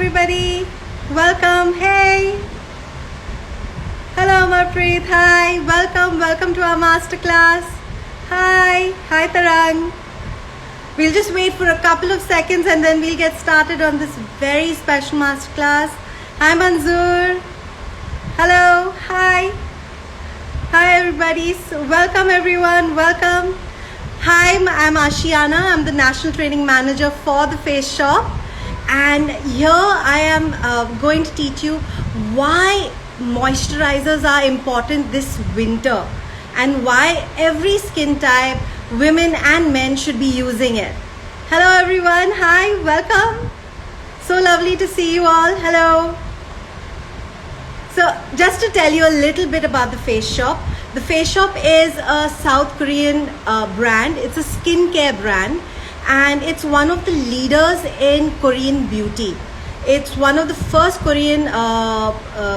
everybody. Welcome. Hey. Hello, Marpreet. Hi. Welcome to our masterclass. Hi, Tarang. We'll just wait for a couple of seconds and then we'll get started on this very special masterclass. Hi, Manzoor. Hello. Hi, everybody. So welcome, everyone. Welcome. Hi, I'm Ashiana. I'm the National Training Manager for the Face Shop. And here I am going to teach you why moisturizers are important this winter and why every skin type, women and men, should be using it. Hello everyone. Hi, welcome. So lovely to see you all. Hello. So just to tell you a little bit about the Face Shop. The Face Shop is a South Korean brand. It's a skincare brand and it's one of the leaders in Korean beauty. It's one of the first Korean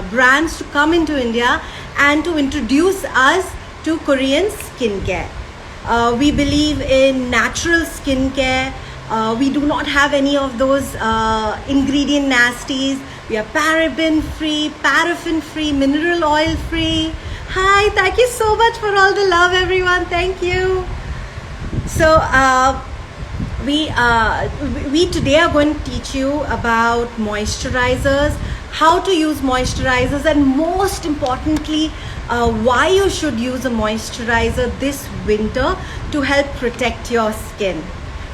brands to come into India and to introduce us to Korean skincare. We believe in natural skincare. We do not have any of those ingredient nasties. We are paraben free, mineral oil free. Hi, thank you so much for all the love, everyone. Thank you. So we today are going to teach you about moisturizers, how to use moisturizers, and most importantly, why you should use a moisturizer this winter to help protect your skin.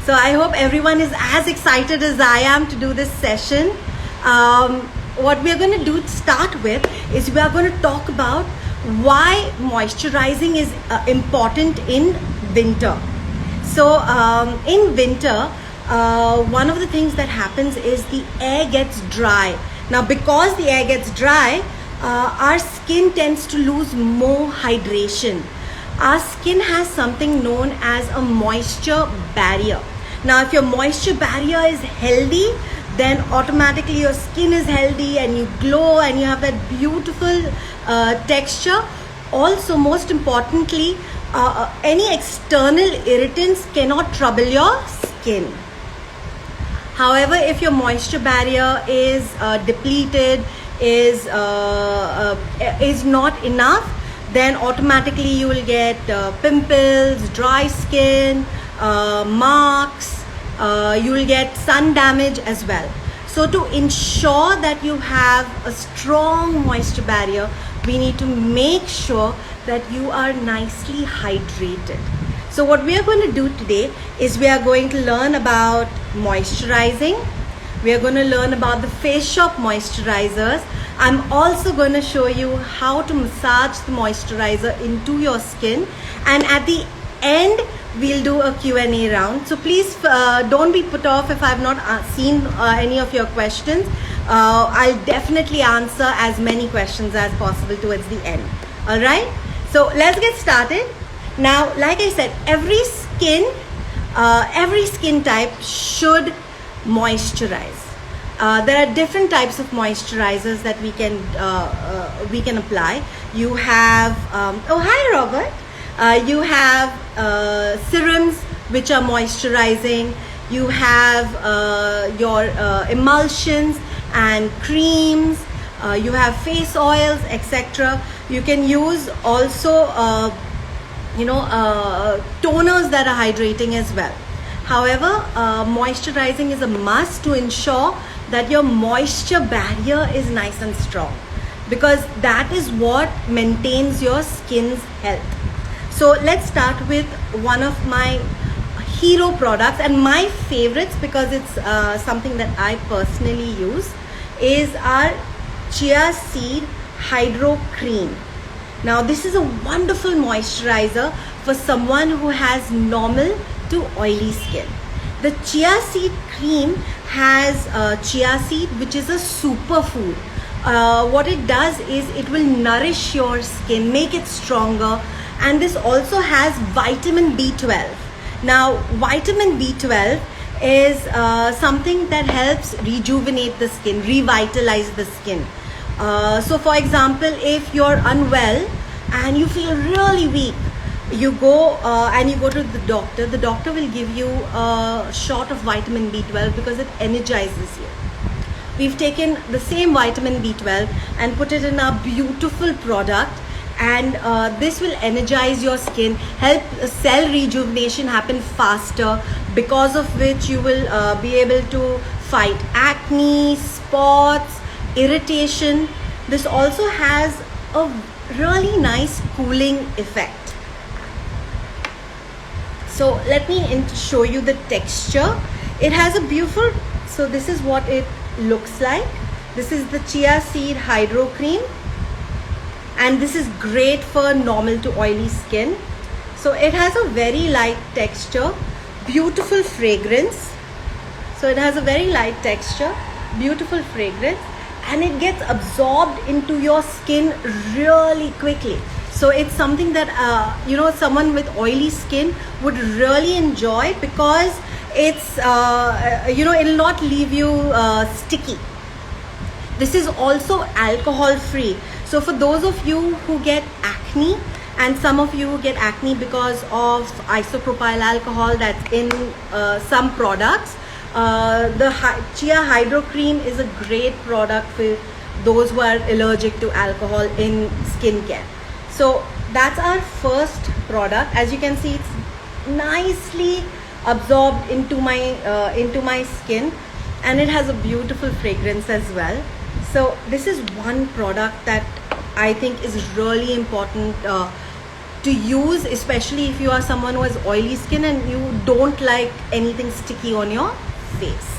So I hope everyone is as excited as I am to do this session. What we are going to start with is we are going to talk about why moisturizing is important in winter. So in winter, one of the things that happens is the air gets dry. Now because the air gets dry, our skin tends to lose more hydration. Our skin has something known as a moisture barrier. Now if your moisture barrier is healthy, then automatically your skin is healthy and you glow and you have that beautiful texture. Also, most importantly, any external irritants cannot trouble your skin. However, if your moisture barrier is depleted, is not enough, then automatically you will get pimples, dry skin, marks, you will get sun damage as well. So to ensure that you have a strong moisture barrier, we need to make sure that you are nicely hydrated. So what we are going to do today is we are going to learn about moisturizing. We are going to learn about the Face Shop moisturizers. I'm also going to show you how to massage the moisturizer into your skin, and at the end we'll do a Q&A round. So please don't be put off if I've not seen any of your questions. I'll definitely answer as many questions as possible towards the end. All right, so let's get started. Now, like I said, every skin type should moisturize. There are different types of moisturizers that we can apply. You have oh hi Robert. You have serums which are moisturizing. You have your emulsions and creams. You have face oils, etc. You can use also toners that are hydrating as well. However, moisturizing is a must to ensure that your moisture barrier is nice and strong, because that is what maintains your skin's health. So let's start with one of my hero products and my favorites, because it's something that I personally use, is our Chia Seed Hydro Cream. Now this is a wonderful moisturizer for someone who has normal to oily skin. The Chia Seed Cream has chia seed, which is a superfood. What it does is it will nourish your skin, make it stronger, and this also has vitamin B12. Now vitamin B12 is something that helps rejuvenate the skin, revitalize the skin. So for example, if you're unwell and you feel really weak, you go to the doctor will give you a shot of vitamin B12 because it energizes you. we've taken the same vitamin B12 and put it in our beautiful product, and this will energize your skin, help cell rejuvenation happen faster, because of which you will be able to fight acne, spots, irritation. This also has a really nice cooling effect. So let me show you the texture. It has a beautiful, so this is what it looks like. This is the chia seed hydro cream, and this is great for normal to oily skin. So it has a very light texture, beautiful fragrance. So it has a very light texture, beautiful fragrance, and it gets absorbed into your skin really quickly. So it's something that someone with oily skin would really enjoy, because it's it'll not leave you sticky. This is also alcohol free. So for those of you who get acne, and some of you get acne because of isopropyl alcohol that's in some products, the chia hydro cream is a great product for those who are allergic to alcohol in skincare. So that's our first product. As you can see, it's nicely absorbed into my skin, and it has a beautiful fragrance as well. So this is one product that I think is really important to use, especially if you are someone who has oily skin and you don't like anything sticky on your face.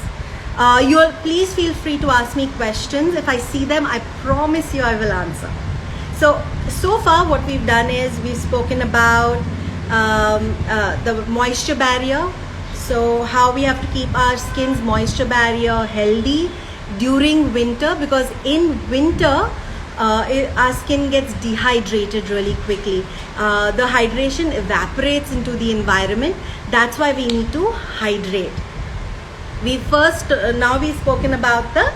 Please feel free to ask me questions. If I see them, I promise you I will answer. So far what we've done is we've spoken about the moisture barrier. So how we have to keep our skin's moisture barrier healthy during winter, because in winter our skin gets dehydrated really quickly. The hydration evaporates into the environment. That's why we need to hydrate. Now we've spoken about the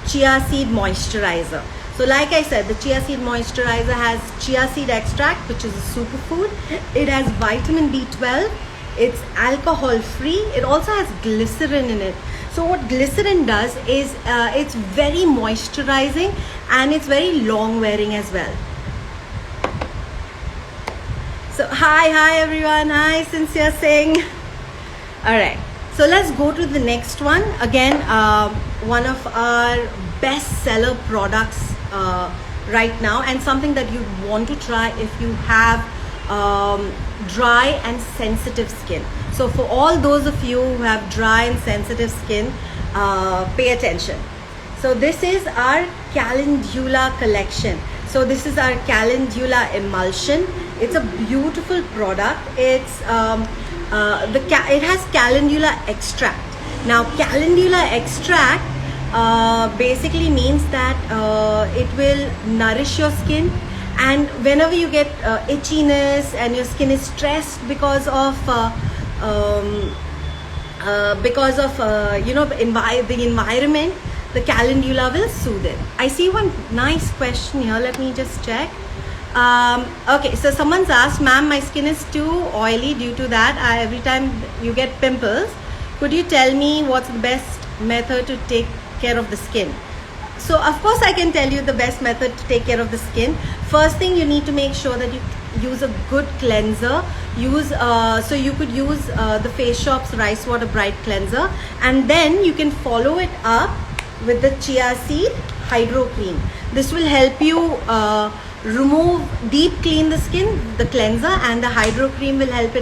chia seed moisturizer. So like I said, the chia seed moisturizer has chia seed extract, which is a superfood. It has vitamin B12. It's alcohol free. It also has glycerin in it. So what glycerin does is it's very moisturizing, and it's very long wearing as well. So hi everyone. Hi Sincere Singh. All right. So let's go to the next one. Again, one of our bestseller products right now, and something that you want to try if you have dry and sensitive skin. So for all those of you who have dry and sensitive skin, pay attention. So this is our Calendula collection. So this is our Calendula emulsion. It's a beautiful product. It has Calendula extract. Now Calendula extract basically means that it will nourish your skin, and whenever you get itchiness and your skin is stressed because of the environment, the Calendula will soothe it. I see one nice question here. Let me just check. Okay, so someone's asked, ma'am, my skin is too oily. Due to that, every time you get pimples, could you tell me what's the best method to take care of the skin? So of course I can tell you the best method to take care of the skin. First thing, you need to make sure that you use a good cleanser. So you could use the Face Shop's Rice Water Bright Cleanser, and then you can follow it up with the chia seed hydro cream. This will help you deep clean the skin, the cleanser, and the hydro cream will help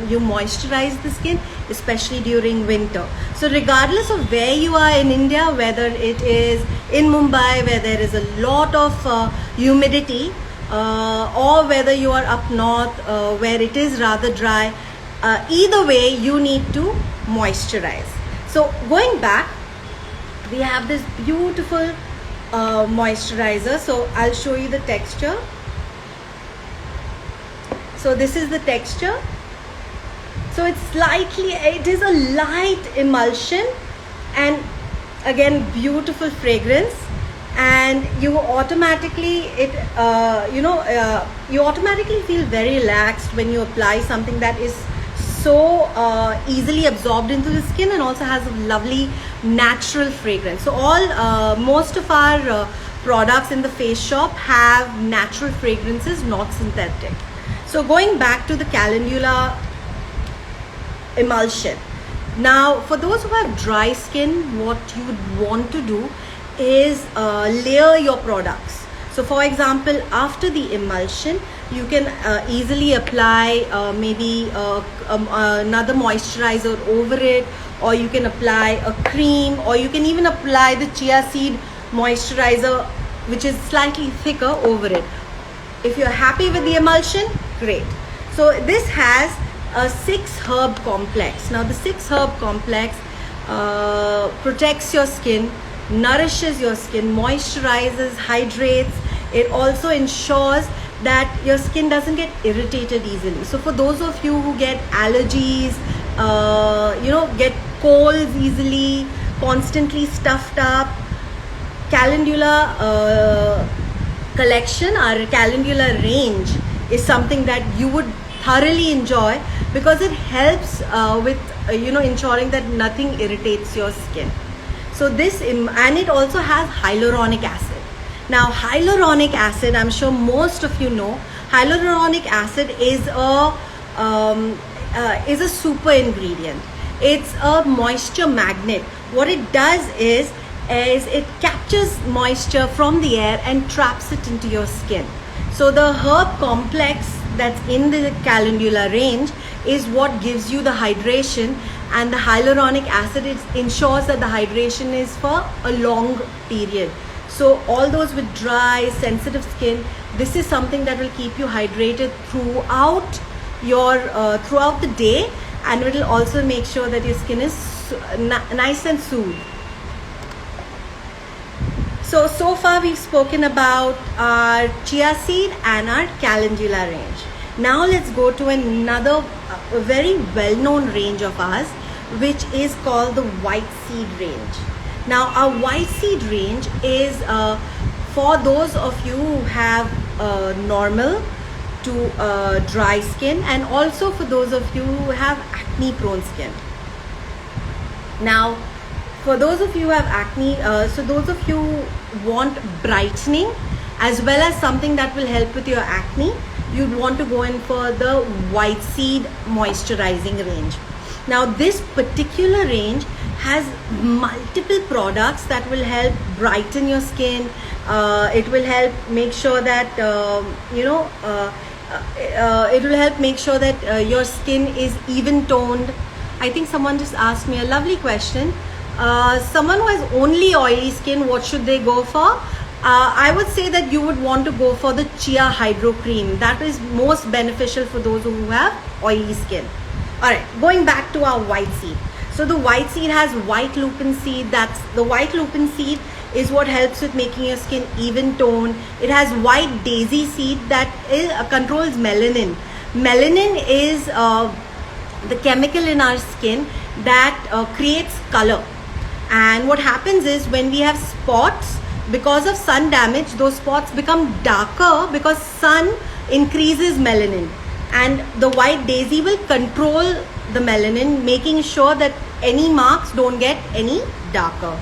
you moisturize the skin, especially during winter. So regardless of where you are in India, whether it is in Mumbai where there is a lot of humidity, or whether you are up north where it is rather dry, either way you need to moisturize. So going back, we have this beautiful moisturizer. So I'll show you the texture. So this is the texture. So it is a light emulsion, and again beautiful fragrance, and you automatically you automatically feel very relaxed when you apply something that is so easily absorbed into the skin, and also has a lovely natural fragrance. So most of our products in the Face Shop have natural fragrances, not synthetic. So going back to the calendula emulsion. Now, for those who have dry skin, what you would want to do is layer your products. So for example, after the emulsion, you can easily apply maybe another moisturizer over it, or you can apply a cream, or you can even apply the chia seed moisturizer, which is slightly thicker, over it. If you're happy with the emulsion, great. So this has a 6 herb complex. Now the 6 herb complex protects your skin, nourishes your skin, moisturizes, hydrates. It also ensures that your skin doesn't get irritated easily. So for those of you who get allergies, get colds easily, constantly stuffed up, calendula collection, our calendula range is something that you would thoroughly enjoy, because it helps with ensuring that nothing irritates your skin. So this, and it also has hyaluronic acid. Now hyaluronic acid, I'm sure most of you know, hyaluronic acid is a super ingredient. It's a moisture magnet. What it does is it captures moisture from the air and traps it into your skin. So the herb complex that's in the calendula range is what gives you the hydration, and the hyaluronic acid, it ensures that the hydration is for a long period. So all those with dry, sensitive skin, this is something that will keep you hydrated throughout the day, and it will also make sure that your skin is nice and soothed. So far we've spoken about our chia seed and our calendula range. Now let's go to another very well-known range of ours, which is called the white seed range. Now our white seed range is for those of you who have normal to dry skin, and also for those of you who have acne prone skin. Now for those of you who have acne, so those of you who want brightening as well as something that will help with your acne, you'd want to go in for the white seed moisturizing range. Now this particular range has multiple products that will help brighten your skin. It will help make sure that it will help make sure that your skin is even toned. I think someone just asked me a lovely question. Someone who has only oily skin, what should they go for? I would say that you would want to go for the Chia Hydro Cream. That is most beneficial for those who have oily skin. Alright, going back to our white seed. So the white seed has white lupin seed. The white lupin seed is what helps with making your skin even toned. It has white daisy seed that controls melanin. Melanin is the chemical in our skin that creates color. And what happens is, when we have spots, because of sun damage, those spots become darker because sun increases melanin, and the white daisy will control the melanin, making sure that any marks don't get any darker.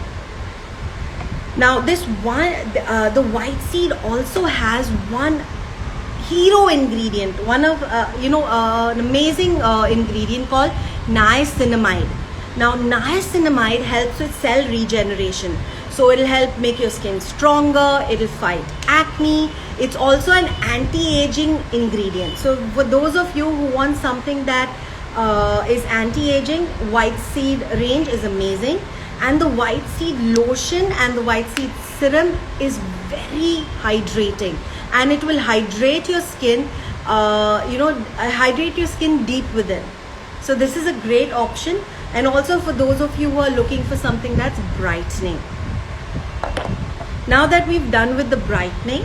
Now this one, the white seed also has one hero ingredient, one of an amazing ingredient called niacinamide. Now niacinamide helps with cell regeneration. So it will help make your skin stronger, it will fight acne. It's also an anti-aging ingredient. So for those of you who want something that is anti-aging, white seed range is amazing. And the white seed lotion and the white seed serum is very hydrating, and it will hydrate your skin, hydrate your skin deep within. So this is a great option, and also for those of you who are looking for something that's brightening. Now that we've done with the brightening,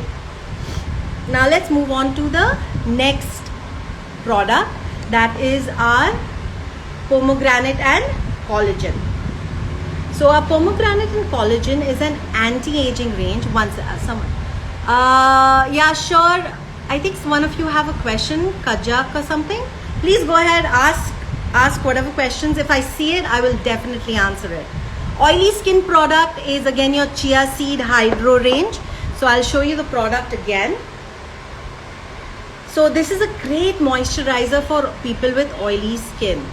now let's move on to the next product, that is our pomegranate and collagen. So our pomegranate and collagen is an anti-aging range. Yeah, sure. I think one of you have a question, Kajak or something. Please go ahead, ask ask whatever questions. If I see it, I will definitely answer it. Oily skin product is again your Chia Seed Hydro range. So I'll show you the product again. So this is a great moisturizer for people with oily skin.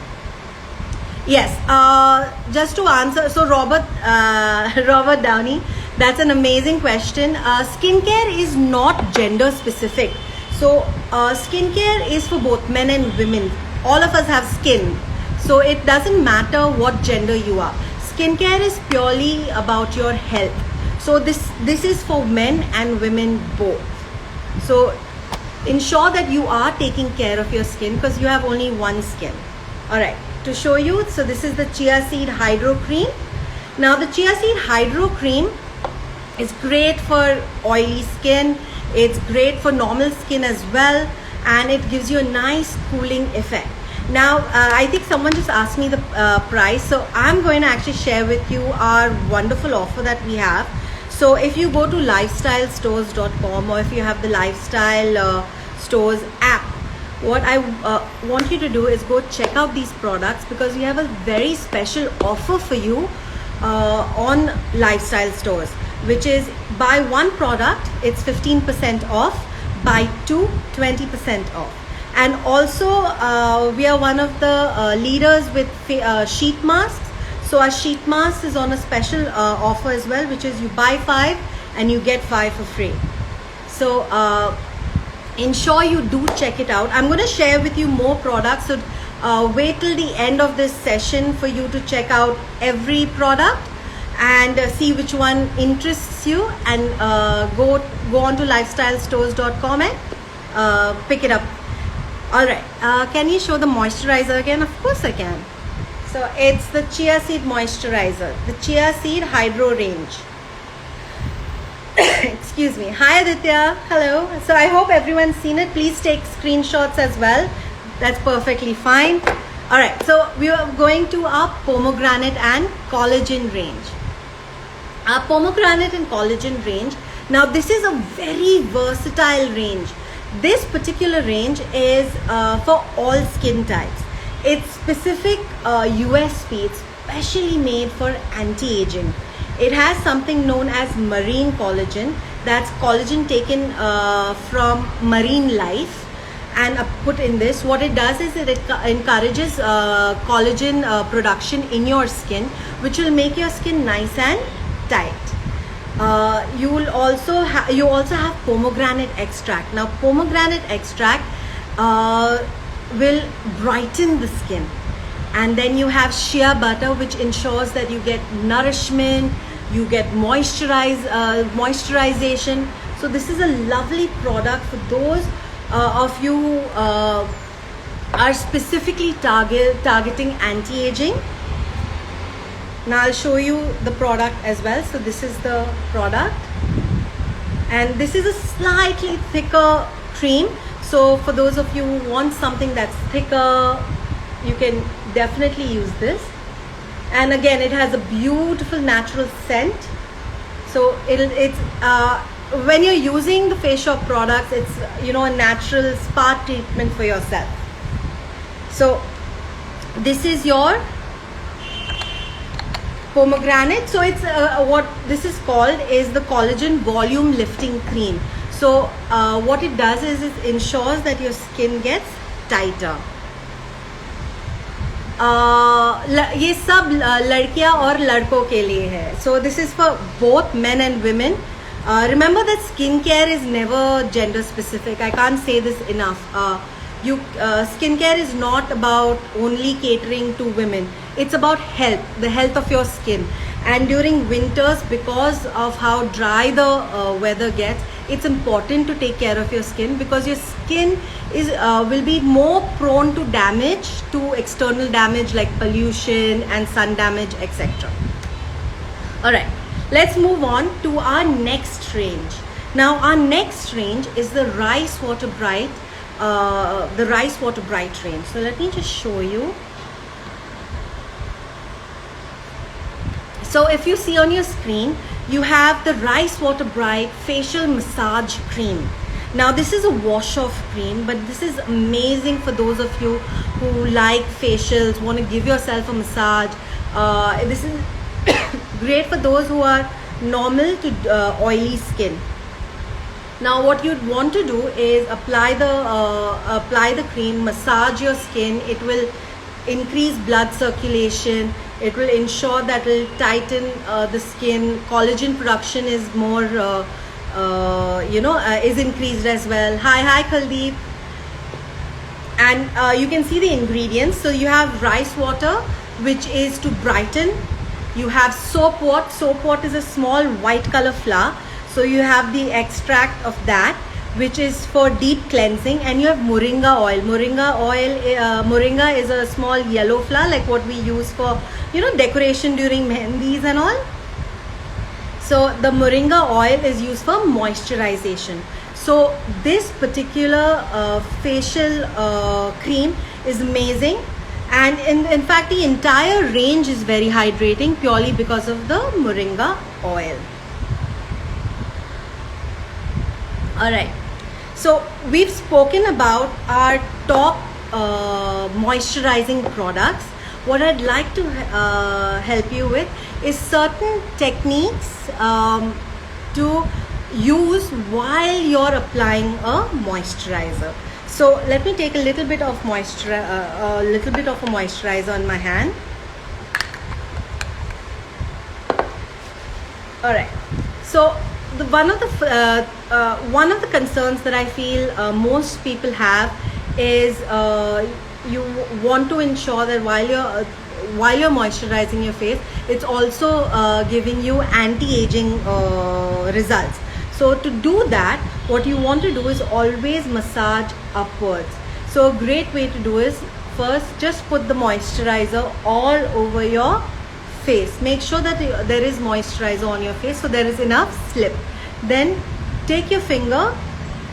Yes, just to answer, so Robert Downey, that's an amazing question. Skincare is not gender specific. So skincare is for both men and women. All of us have skin. So it doesn't matter what gender you are. Skincare is purely about your health. So this is for men and women both. So ensure that you are taking care of your skin because you have only one skin. Alright, to show you, so this is the Chia Seed Hydro Cream. Now the Chia Seed Hydro Cream is great for oily skin. It's great for normal skin as well, and it gives you a nice cooling effect. Now I think someone just asked me the price, so I'm going to actually share with you our wonderful offer that we have. So if you go to lifestylestores.com, or if you have the Lifestyle Stores app, what I want you to do is go check out these products, because we have a very special offer for you on Lifestyle Stores, which is buy one product, it's 15% off, buy two, 20% off. And also we are one of the leaders with sheet masks. So our sheet mask is on a special offer as well, which is you buy 5 and you get 5 for free. So ensure you do check it out. I'm going to share with you more products, so wait till the end of this session for you to check out every product and see which one interests you, and go on to lifestylestores.com and pick it up. Alright, can you show the moisturizer again? Of course I can. So it's the Chia Seed Moisturizer, the Chia Seed Hydro range. Excuse me. Hi Aditya, hello. So I hope everyone's seen it. Please take screenshots as well. That's perfectly fine. Alright, so we are going to our pomegranate and collagen range. Our pomegranate and collagen range. Now this is a very versatile range. This particular range is for all skin types. It's specific USP. It's specially made for anti-aging. It has something known as marine collagen. That's collagen taken from marine life and put in this. What it does is it encourages collagen production in your skin, which will make your skin nice and tight. You also have pomegranate extract. Now pomegranate extract will brighten the skin, and then you have shea butter, which ensures that you get nourishment, you get moisturization. So this is a lovely product for those of you who are specifically targeting anti-aging. Now I'll show you the product as well. So this is the product, and this is a slightly thicker cream. So for those of you who want something that's thicker, you can definitely use this. And again, it has a beautiful natural scent. So it's when you're using the Face Shop products, it's a natural spa treatment for yourself. So this is your pomegranate. So it's what this is called is the collagen volume lifting cream. So what it does is it ensures that your skin gets tighter. ये सब लड़कियां और लड़कों के लिए है. So this is for both men and women. Remember that skincare is never gender specific. I can't say this enough. Skincare is not about only catering to women. It's about health, the health of your skin. And during winters, because of how dry the weather gets, it's important to take care of your skin, because your skin is will be more prone to damage, to external damage like pollution and sun damage, etc. Alright, let's move on to our next range. Now our next range is the Rice Water Bright, range. So let me just show you. So if you see on your screen, you have the Rice Water Bright Facial Massage Cream. Now this is a wash off cream, but this is amazing for those of you who like facials, want to give yourself a massage. This is great for those who are normal to oily skin. Now what you'd want to do is apply the cream, massage your skin. It will increase blood circulation. It will ensure that it will tighten the skin. Collagen production is more is increased as well. Hi Kuldeep. And you can see the ingredients. So you have rice water, which is to brighten. You have soap wort. Soap wort is a small white color flower. So you have the extract of that, which is for deep cleansing. And you have moringa oil. Moringa is a small yellow flower, like what we use for decoration during mehendis and all. So the moringa oil is used for moisturization. So this particular facial cream is amazing, and in fact the entire range is very hydrating purely because of the moringa oil. Alright, so we've spoken about our top moisturizing products. What I'd like to help you with is certain techniques to use while you're applying a moisturizer. So let me take a little bit of a moisturizer on my hand. All right. So one of the concerns that I feel most people have is you want to ensure that while you're moisturizing your face, it's also giving you anti-aging results. So to do that, what you want to do is always massage upwards. So a great way to do is first just put the moisturizer all over your face. Make sure that there is moisturizer on your face so there is enough slip. Then take your finger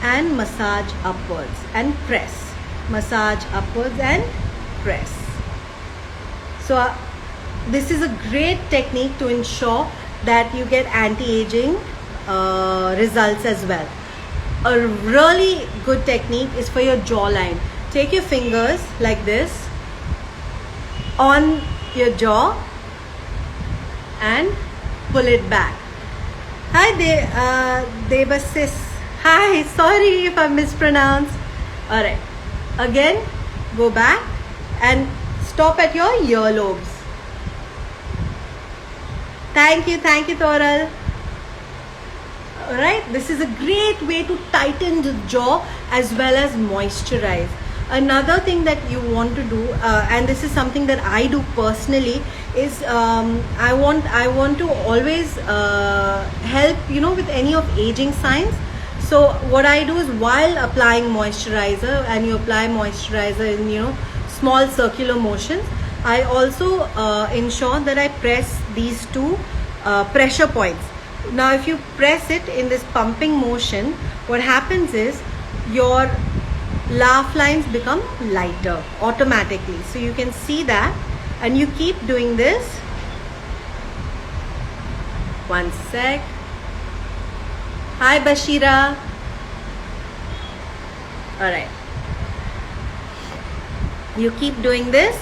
and massage upwards and press. Massage upwards and press. So this is a great technique to ensure that you get anti-aging results as well. A really good technique is for your jawline. Take your fingers like this on your jaw and pull it back. Hi Debasis. Hi, sorry if I mispronounced. Alright, again go back and stop at your earlobes. Thank you Toral. Alright, this is a great way to tighten the jaw as well as moisturize. Another thing that you want to do, and this is something that I do personally, is I want to always help with any of aging signs. So what I do is while applying moisturizer, and you apply moisturizer in small circular motions, I also ensure that I press these two pressure points. Now if you press it in this pumping motion, what happens is your laugh lines become lighter automatically. So you can see that, and you keep doing this. One sec. Hi Bashira. Alright. You keep doing this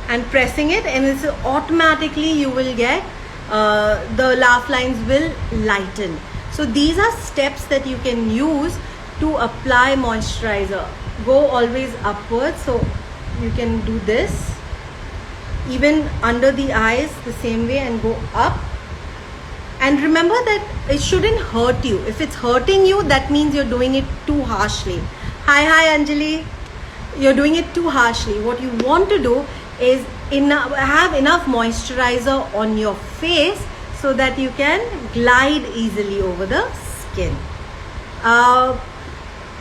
and pressing it, and it's automatically you will get the laugh lines will lighten. So these are steps that you can use to apply moisturizer. Go always upwards, so you can do this even under the eyes the same way, and go up. And remember that it shouldn't hurt you. If it's hurting you, that means you're doing it too harshly. Hi Anjali. You're doing it too harshly. What you want to do is have enough moisturizer on your face so that you can glide easily over the skin.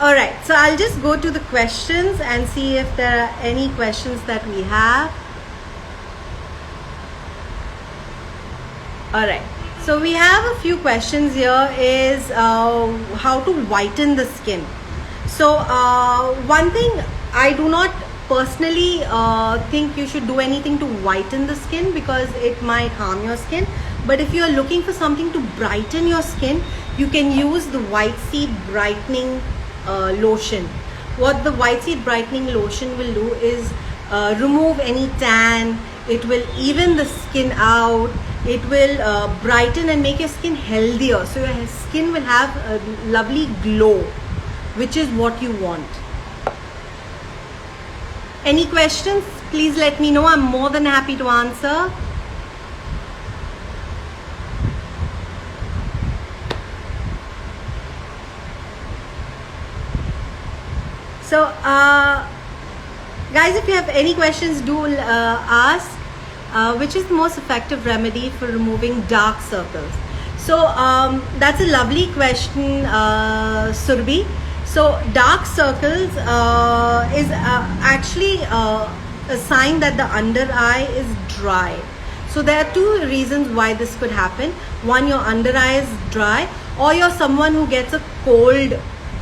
Alright, so I'll just go to the questions and see if there are any questions that we have. Alright, so we have a few questions here. Is how to whiten the skin. So one thing, I do not personally think you should do anything to whiten the skin because it might harm your skin. But if you are looking for something to brighten your skin, you can use the White Seed Brightening lotion. What the white seed brightening lotion will do is remove any tan. It will even the skin out. It will brighten and make your skin healthier. So your skin will have a lovely glow, which is what you want. Any questions? Please let me know. I'm more than happy to answer. So, guys, if you have any questions, do ask. Which is the most effective remedy for removing dark circles? So, that's a lovely question, Surbhi. So, dark circles is actually a sign that the under eye is dry. So, there are two reasons why this could happen. One, your under eye is dry, or you're someone who gets a cold.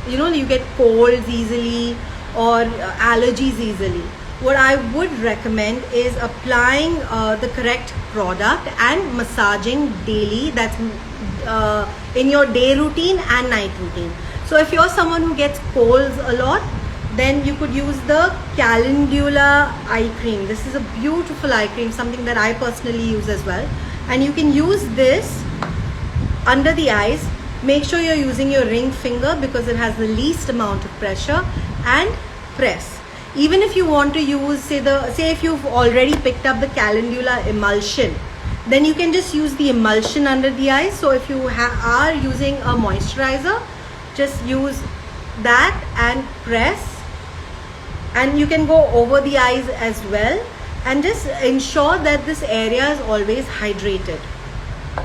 You get colds easily or allergies easily. What I would recommend is applying the correct product and massaging daily. That's in your day routine and night routine. So if you're someone who gets colds a lot, then you could use the Calendula eye cream. This is a beautiful eye cream, something that I personally use as well. And you can use this under the eyes. Make sure you're using your ring finger because it has the least amount of pressure, and press. Even if you want to use, say if you've already picked up the Calendula emulsion, then you can just use the emulsion under the eyes. So if you are using a moisturizer, just use that and press, and you can go over the eyes as well, and just ensure that this area is always hydrated.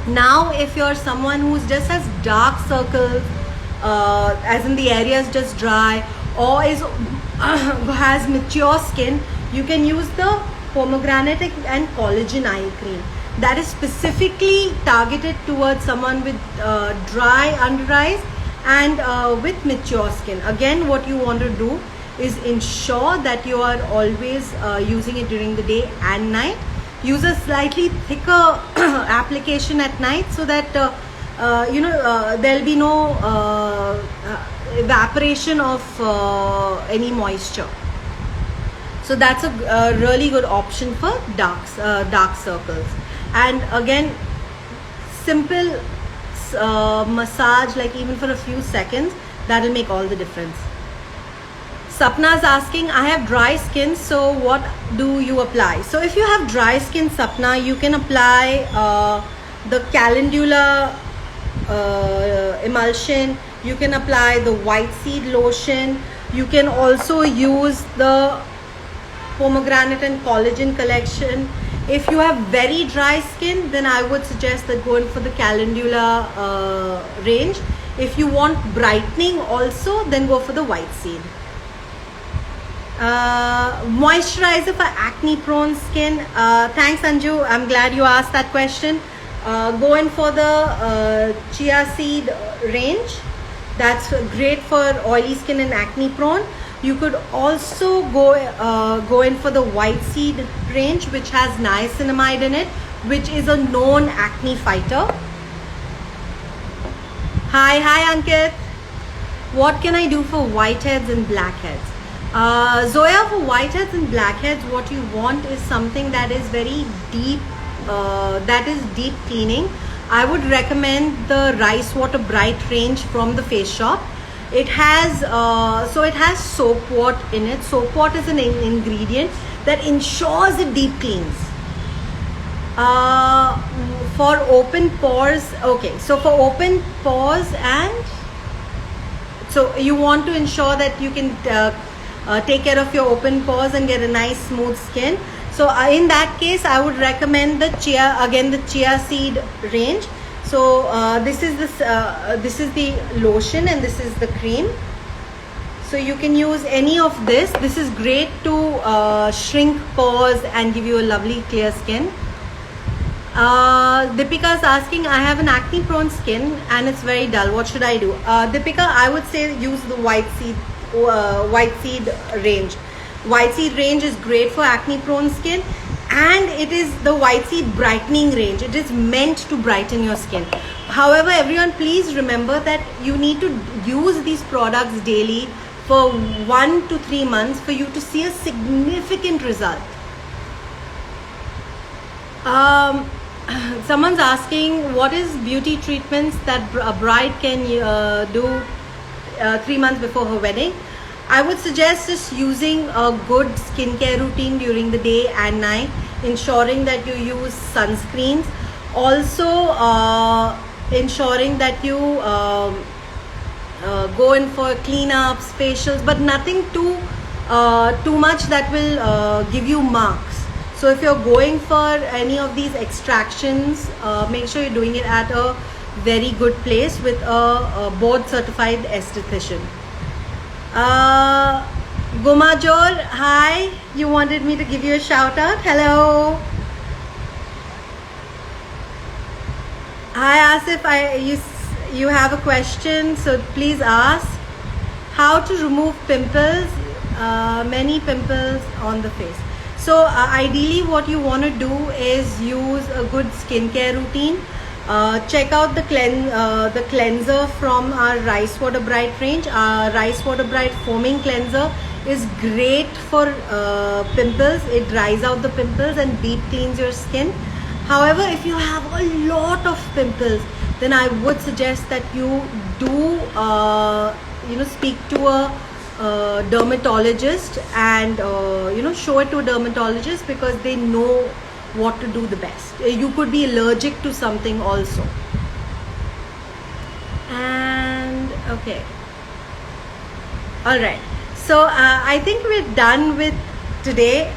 Now, if you're someone who just has dark circles, as in the area is just dry, or has mature skin, you can use the pomegranate and collagen eye cream. That is specifically targeted towards someone with dry under eyes and with mature skin. Again, what you want to do is ensure that you are always using it during the day and night. Use a slightly thicker application at night so that there'll be no evaporation of any moisture. So that's a really good option for dark circles. And again, simple massage, like even for a few seconds, that will make all the difference. Sapna is asking, I have dry skin, so what do you apply? So if you have dry skin, Sapna, you can apply the Calendula emulsion. You can apply the white seed lotion. You can also use the pomegranate and collagen collection. If you have very dry skin, then I would suggest that going for the Calendula range. If you want brightening also, then go for the white seed. Moisturizer for acne prone skin. Thanks, Anju. I'm glad you asked that question. Go in for the chia seed range. That's great for oily skin and acne prone. You could also go in for the white seed range, which has niacinamide in it, which is a known acne fighter. Hi Ankit. What can I do for whiteheads and blackheads? Zoya, for whiteheads and blackheads, what you want is something that is very deep, that is deep cleaning. I would recommend the Rice Water Bright range from the Face Shop. It has it has soapwort in it. Soapwort is an ingredient that ensures it deep cleans. For open pores, okay, so for open pores, and so you want to ensure that you can take care of your open pores and get a nice smooth skin. So in that case, I would recommend the chia seed range. So this is the lotion and this is the cream. So you can use any of this. This is great to shrink pores and give you a lovely clear skin. Deepika is asking, I have an acne prone skin and it's very dull. What should I do? Deepika, I would say use the white seed range. White seed range is great for acne prone skin, and it is the White Seed brightening range. It is meant to brighten your skin. However, everyone, please remember that you need to use these products daily for 1 to 3 months for you to see a significant result. Someone's asking what is beauty treatments that a bride can do 3 months before her wedding. I would suggest just using a good skincare routine during the day and night, ensuring that you use sunscreens. Also, ensuring that you go in for cleanups, facials, but nothing too much that will give you marks. So if you're going for any of these extractions, make sure you're doing it at a very good place with a board certified esthetician. Gumajor, hi, you wanted me to give you a shout out. Hello. Hi Asif, you have a question, so please ask. How to remove pimples, many pimples on the face. So ideally what you want to do is use a good skincare routine. Check out the cleanser from our Rice Water Bright range. Our Rice Water Bright foaming cleanser is great for pimples. It dries out the pimples and deep cleans your skin. However, if you have a lot of pimples, then I would suggest that you do speak to a dermatologist and show it to a dermatologist, because they know what to do the best. You could be allergic to something also. And okay, all right, so I think we're done with today.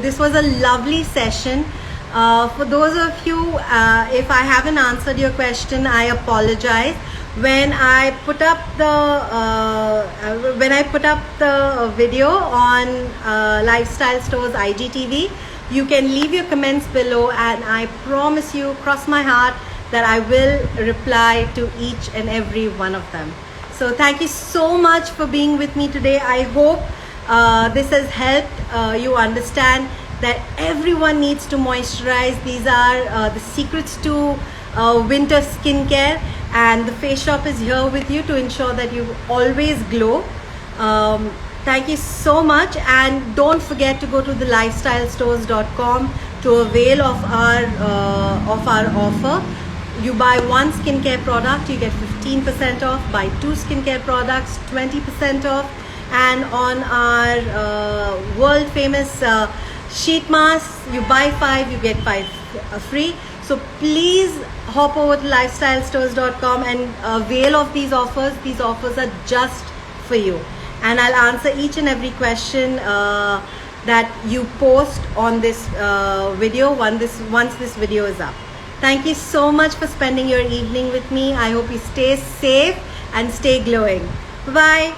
This was a lovely session. For those of you, if I haven't answered your question, I apologize. When I put up the video on Lifestyle Stores IGTV, you can leave your comments below, and I promise you, cross my heart, that I will reply to each and every one of them. So thank you so much for being with me today. I hope this has helped you understand that everyone needs to moisturize. These are the secrets to winter skincare, and the Face Shop is here with you to ensure that you always glow. Thank you so much, and don't forget to go to the lifestylestores.com to avail of our offer. You buy one skincare product, you get 15% off. Buy 2 skincare products, 20% off. And on our world famous sheet masks, you buy 5, you get 5 free. So please hop over to lifestylestores.com and avail of these offers. These offers are just for you, and I'll answer each and every question that you post on this video once this video is up. Thank you so much for spending your evening with me. I hope you stay safe and stay glowing. Bye bye.